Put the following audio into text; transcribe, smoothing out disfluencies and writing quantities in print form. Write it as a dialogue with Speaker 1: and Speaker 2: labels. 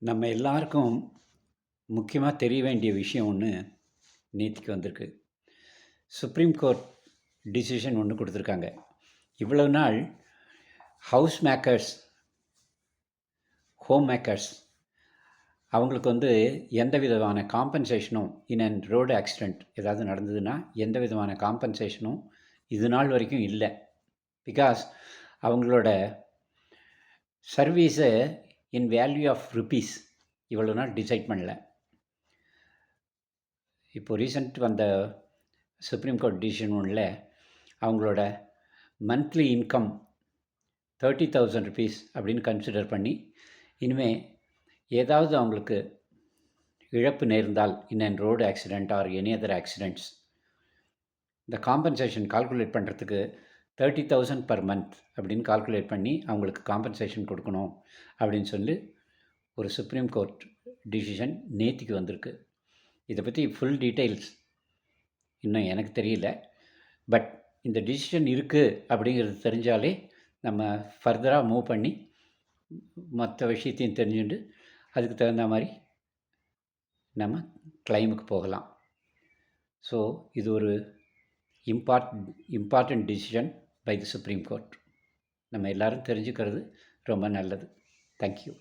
Speaker 1: நம்ம எல்லாருக்கும் முக்கியமாக தெரிய வேண்டிய விஷயம் ஒன்று நேத்திக்கு வந்திருக்கு. சுப்ரீம் கோர்ட் டிசிஷன் ஒன்று கொடுத்துருக்காங்க. இவ்வளவு நாள் ஹவுஸ் மேக்கர்ஸ், ஹோம் மேக்கர்ஸ் அவங்களுக்கு எந்த விதமான காம்பன்சேஷனும் இன் அண்ட் ரோடு ஆக்சிடெண்ட் ஏதாவது நடந்ததுன்னா எந்த விதமான காம்பன்சேஷனும் இது நாள் வரைக்கும் இல்லை. பிகாஸ் அவங்களோட சர்வீஸை இன் வேல்யூ ஆஃப் ருபீஸ் இவ்வளோ நாள் டிசைட் பண்ணல. இப்போ ரீசெண்ட் வந்த சுப்ரீம் கோர்ட் டிசிஷன் ஒன்றில் அவங்களோட மந்த்லி இன்கம் 30,000 ருபீஸ் அப்படின்னு கன்சிடர் பண்ணி இனிமேல் ஏதாவது அவங்களுக்கு இழப்பு நேர்ந்தால் in and road accident or any other accidents இந்த காம்பன்சேஷன் கால்குலேட் பண்ணுறதுக்கு 30,000 பர் மந்த் அப்படின்னு கால்குலேட் பண்ணி அவங்களுக்கு காம்பன்சேஷன் கொடுக்கணும் அப்படின்னு சொல்லி ஒரு சுப்ரீம் கோர்ட் டிசிஷன் நேத்திக்கு வந்திருக்கு. இதை பற்றி ஃபுல் டீட்டெயில்ஸ் இன்னும் எனக்கு தெரியல. பட் இந்த டிசிஷன் இருக்குது அப்படிங்கிறது தெரிஞ்சாலே நம்ம ஃபர்தராக மூவ் பண்ணி மற்ற விஷயத்தையும் தெரிஞ்சுட்டு அதுக்கு தகுந்த மாதிரி நம்ம கிளைமுக்கு போகலாம். ஸோ இது ஒரு important decision by the supreme court. நம்ம எல்லோரும் தெரிஞ்சுக்கிறது ரொம்ப நல்லது. தேங்க்யூ.